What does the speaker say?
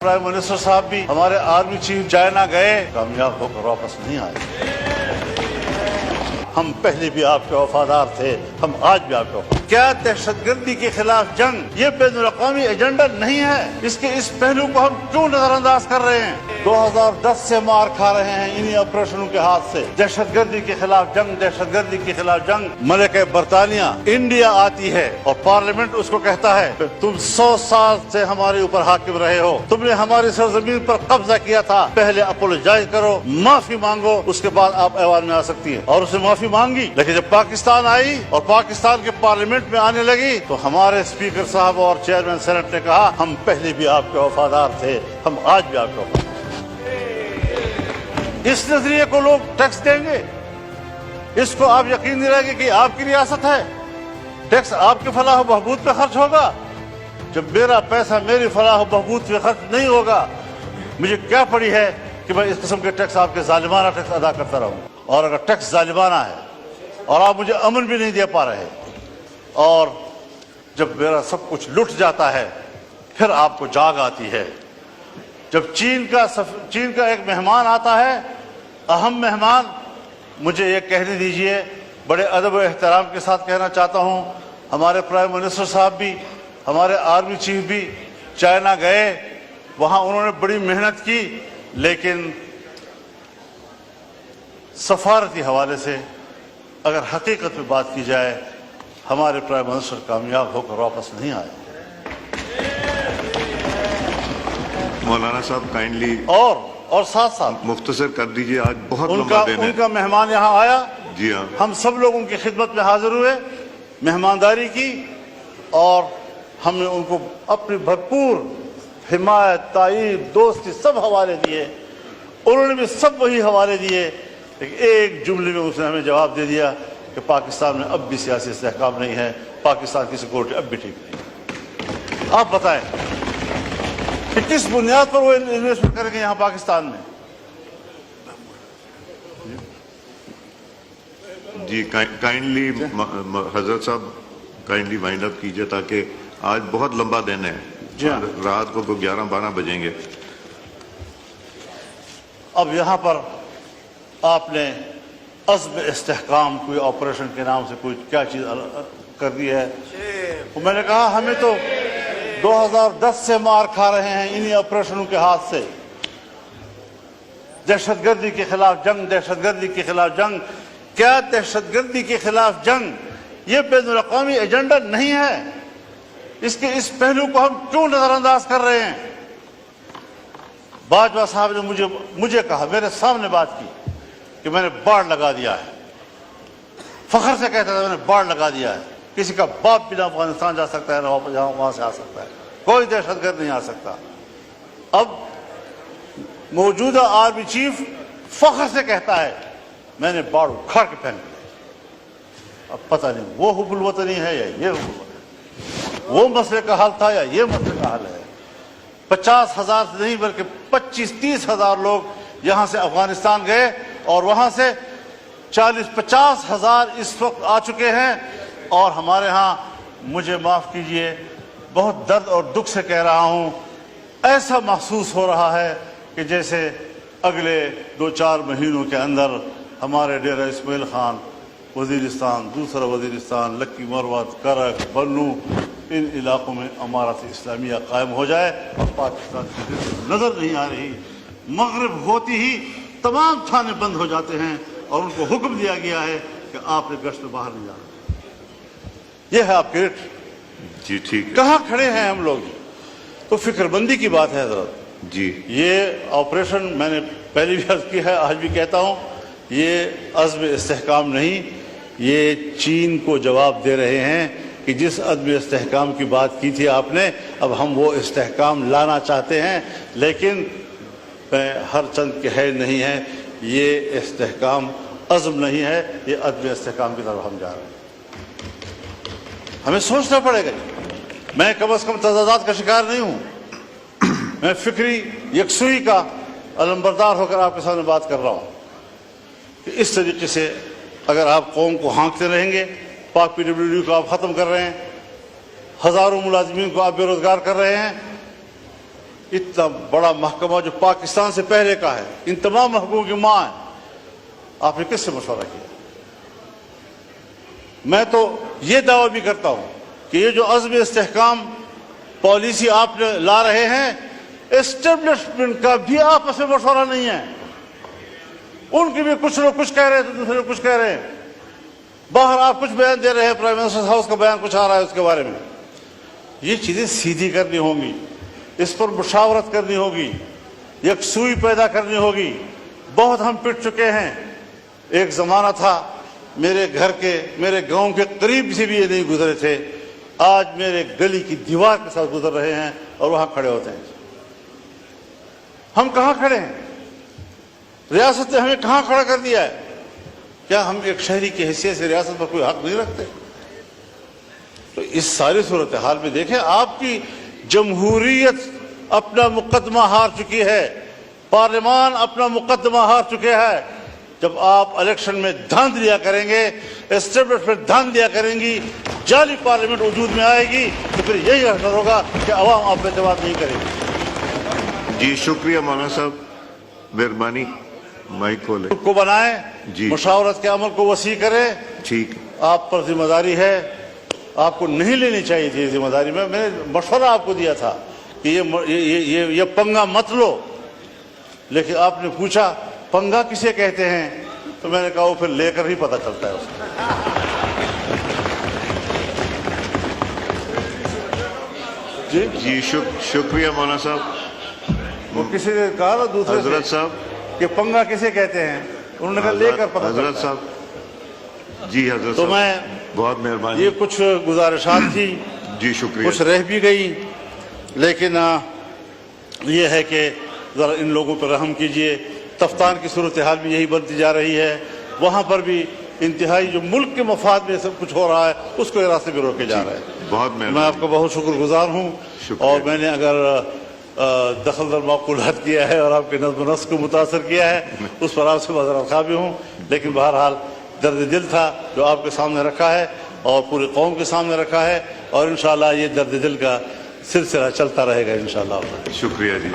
Prime minister صاحب بھی، ہمارے آرمی چیف چائنا گئے، کامیاب ہو کر واپس نہیں آئے۔ ہم پہلے بھی آپ کے وفادار تھے، ہم آج بھی آپ کے وفادار۔ کیا دہشت گردی کے خلاف جنگ یہ بین الاقوامی ایجنڈا نہیں ہے؟ اس کے اس پہلو کو ہم کیوں نظر انداز کر رہے ہیں؟ 2010 سے مار کھا رہے ہیں انہی آپریشنوں کے ہاتھ سے۔ دہشت گردی کے خلاف جنگ، دہشت گردی کے خلاف جنگ۔ ملکہ برطانیہ انڈیا آتی ہے اور پارلیمنٹ اس کو کہتا ہے کہ تم 100 سال سے ہمارے اوپر حاکم رہے ہو، تم نے ہماری سرزمین پر قبضہ کیا تھا، پہلے اپولوجائز کرو، معافی مانگو، اس کے بعد آپ ایوان میں آ سکتی ہے۔ اور اسے معافی مانگی، لیکن جب پاکستان آئی اور پاکستان کے پارلیمنٹ میں آنے لگی تو ہمارے اسپیکر صاحب اور چیئرمین سینٹ نے کہا ہم پہلے بھی آپ کے وفادار تھے، ہم آج بھی آپ کے وفادار۔ اس نظریے کو لوگ ٹیکس دیں گے، اس کو آپ یقین دلائیں گے کہ آپ کی ریاست ہے، ٹیکس آپ کی فلاح و بہبود پہ خرچ ہوگا؟ جب میرا پیسہ میری فلاح و بہبود پہ خرچ نہیں ہوگا، مجھے کیا پڑی ہے کہ میں اس قسم کے ٹیکس، آپ کے ظالمانہ ٹیکس ادا کرتا رہوں؟ اور اگر ٹیکس ظالمانہ ہے اور آپ مجھے امن بھی نہیں دے پا رہے، اور جب میرا سب کچھ لٹ جاتا ہے، پھر آپ کو جاگ آتی ہے۔ جب چین کا ایک مہمان آتا ہے، اہم مہمان، مجھے یہ کہنے دیجئے، بڑے ادب و احترام کے ساتھ کہنا چاہتا ہوں، ہمارے پرائم منسٹر صاحب بھی، ہمارے آرمی چیف بھی چائنا گئے، وہاں انہوں نے بڑی محنت کی، لیکن سفارتی حوالے سے اگر حقیقت میں بات کی جائے، ہمارے پرائم منسٹر کامیاب ہو کر واپس نہیں آئے۔ مولانا صاحب کائنڈلی اور ساتھ ساتھ مختصر کر دیجئے، آج بہت لمبا دن ہے۔ ان کا مہمان یہاں آیا، جی ہاں، ہم سب لوگ ان کی خدمت میں حاضر ہوئے، مہمانداری کی، اور ہم نے ان کو اپنی بھرپور حمایت، تائید، دوستی سب حوالے دیے، انہوں نے بھی سب وہی حوالے دیے، لیکن ایک جملے میں اس نے ہمیں جواب دے دیا کہ پاکستان میں اب بھی سیاسی استحکام نہیں ہے، پاکستان کی سیکورٹی اب بھی ٹھیک نہیں۔ آپ بتائیں کہ کس بنیاد پر وہ انویسٹمنٹ کریں گے یہاں پاکستان میں؟ جی کائنڈلی حضرت صاحب کائنڈلی وائنڈ اپ کیجئے، تاکہ آج بہت لمبا دن ہے، رات کو 11-12 بجیں گے۔ اب یہاں پر آپ نے عزم استحکام کوئی آپریشن کے نام سے کوئی کیا چیز کر دی ہے؟ میں نے کہا ہمیں تو 2010 سے مار کھا رہے ہیں انہی آپریشنوں کے ہاتھ سے۔ دہشت گردی کے خلاف جنگ، دہشت گردی کے خلاف جنگ۔ کیا دہشت گردی کے خلاف جنگ یہ بین الاقوامی ایجنڈا نہیں ہے؟ اس کے اس پہلو کو ہم کیوں نظر انداز کر رہے ہیں؟ باجوہ صاحب نے مجھے کہا، میرے سامنے بات کی کہ میں نے باڑ لگا دیا ہے، فخر سے کہتا تھا میں نے باڑ لگا دیا ہے، کسی کا باپ بھی نہ افغانستان جا سکتا ہے نہ وہاں سے آ سکتا ہے، کوئی دہشت گرد نہیں آ سکتا۔ اب موجودہ آرمی چیف فخر سے کہتا ہے میں نے باڑ اکھاڑ کے پھینک دیا۔ اب پتہ نہیں وہ حب الوطنی ہے یا یہ حب الوطنی، وہ مسئلے کا حل تھا یا یہ مسئلے کا حل ہے۔ 50,000 سے نہیں بلکہ 25-30 ہزار لوگ یہاں سے افغانستان گئے، اور وہاں سے 40-50 ہزار اس وقت آ چکے ہیں، اور ہمارے ہاں، مجھے معاف کیجئے، بہت درد اور دکھ سے کہہ رہا ہوں، ایسا محسوس ہو رہا ہے کہ جیسے اگلے 2-4 مہینوں کے اندر ہمارے ڈیرہ اسماعیل خان، وزیرستان، دوسرا وزیرستان، لکی مروت، کرک، بنو، ان علاقوں میں امارت اسلامیہ قائم ہو جائے، اور پاکستان کی نظر نہیں آ رہی۔ مغرب ہوتی ہی تمام تھانے بند ہو جاتے ہیں، اور ان کو حکم دیا گیا ہے کہ آپ نے گشت میں باہر نہیں جانا۔ یہ ہے آپ کے ریٹ۔ جی ٹھیک ہے، کہاں کھڑے ہیں ہم لوگ؟ تو فکر مندی کی بات ہے حضرت۔ جی یہ آپریشن میں نے پہلے بھی عرض کی ہے، آج بھی کہتا ہوں، یہ عزم استحکام نہیں، یہ چین کو جواب دے رہے ہیں کہ جس عدم استحکام کی بات کی تھی آپ نے، اب ہم وہ استحکام لانا چاہتے ہیں، لیکن ہر چند کے ہے نہیں ہے، یہ استحکام عزم نہیں ہے، یہ عدم استحکام کی طرف ہم جا رہے ہیں۔ ہمیں سوچنا پڑے گا۔ میں کم از کم تضادات کا شکار نہیں ہوں، میں فکری یکسوئی کا علمبردار ہو کر آپ کے سامنے بات کر رہا ہوں کہ اس طریقے سے اگر آپ قوم کو ہانکتے رہیں گے، پاک PWD کو آپ ختم کر رہے ہیں، ہزاروں ملازمین کو آپ بے روزگار کر رہے ہیں، اتنا بڑا محکمہ جو پاکستان سے پہلے کا ہے، ان تمام حقوقوں کی ماں ہے، آپ نے کس سے مشورہ کیا؟ میں تو یہ دعویٰ بھی کرتا ہوں کہ یہ جو عزم استحکام پالیسی آپ نے لا رہے ہیں، اسٹیبلشمنٹ کا بھی آپس میں مشورہ نہیں ہے۔ ان کی بھی کچھ لوگ کچھ کہہ رہے ہیں تو دوسرے لوگ کچھ کہہ رہے ہیں۔ باہر آپ کچھ بیان دے رہے ہیں، پرائم منسٹر ہاؤس کا بیان کچھ آ رہا ہے اس کے بارے میں۔ یہ چیزیں سیدھی کرنی ہوں گی، اس پر مشاورت کرنی ہوگی، یکسوئی پیدا کرنی ہوگی۔ بہت ہم پٹ چکے ہیں۔ ایک زمانہ تھا میرے گھر کے، میرے گاؤں کے قریب سے بھی یہ نہیں گزرے تھے، آج میرے گلی کی دیوار کے ساتھ گزر رہے ہیں اور وہاں کھڑے ہوتے ہیں۔ ہم کہاں کھڑے ہیں؟ ریاست نے ہمیں کہاں کھڑا کر دیا ہے؟ کیا ہم ایک شہری کی حیثیت سے ریاست پر کوئی حق نہیں رکھتے؟ تو اس ساری صورتحال میں دیکھیں، آپ کی جمہوریت اپنا مقدمہ ہار چکی ہے، پارلیمان اپنا مقدمہ ہار چکے ہے۔ جب آپ الیکشن میں دھاند لیا کریں گے، اسٹیبلشمنٹ میں دھاند لیا کریں گی، جعلی پارلیمنٹ وجود میں آئے گی، تو پھر یہی اثر ہوگا کہ عوام آپ پہ اعتماد نہیں کرے گی۔ جی شکریہ مولانا صاحب، مہربانی مائک کھولیں۔ کو بنائیں، جی مشاورت کے عمل کو وسیع کریں۔ ٹھیک، آپ پر ذمہ داری ہے، آپ کو نہیں لینی چاہیے تھی ذمہ داری۔ میں نے مشورہ آپ کو دیا تھا کہ یہ پنگا مت لو، لیکن آپ نے پوچھا پنگا کسے کہتے ہیں، تو میں نے کہا وہ پھر لے کر ہی پتہ چلتا ہے اس کو۔ جی جی شکریہ مولانا صاحب۔ وہ کسی نے کہا نا دوسرے سے حضرت صاحب، کہ پنگا کسے کہتے ہیں، انہوں نے کہا لے کر پتہ حضرت چلتا ہے۔ صاحب، جی حضرت تو صاحب میں بہت مہربانی۔ یہ کچھ گزارشات تھی، جی شکریہ۔ کچھ رہ بھی گئی، لیکن یہ ہے کہ ذرا ان لوگوں پر رحم کیجئے۔ تفتان کی صورتحال بھی یہی بنتی جا رہی ہے، وہاں پر بھی انتہائی جو ملک کے مفاد میں سب کچھ ہو رہا ہے اس کو راستے میں روکے جا رہے ہیں۔ بہت میں مہربانی۔ آپ کا بہت شکر گزار ہوں، شکریہ۔ اور میں نے اگر دخل در معقولات کیا ہے اور آپ کے نظم و نسق کو متاثر کیا ہے، اس پر آپ سے معذرت خواہ بھی ہوں، لیکن بہرحال درد دل تھا جو آپ کے سامنے رکھا ہے اور پوری قوم کے سامنے رکھا ہے، اور انشاءاللہ یہ درد دل کا سلسلہ چلتا رہے گا انشاءاللہ۔ شکریہ جی۔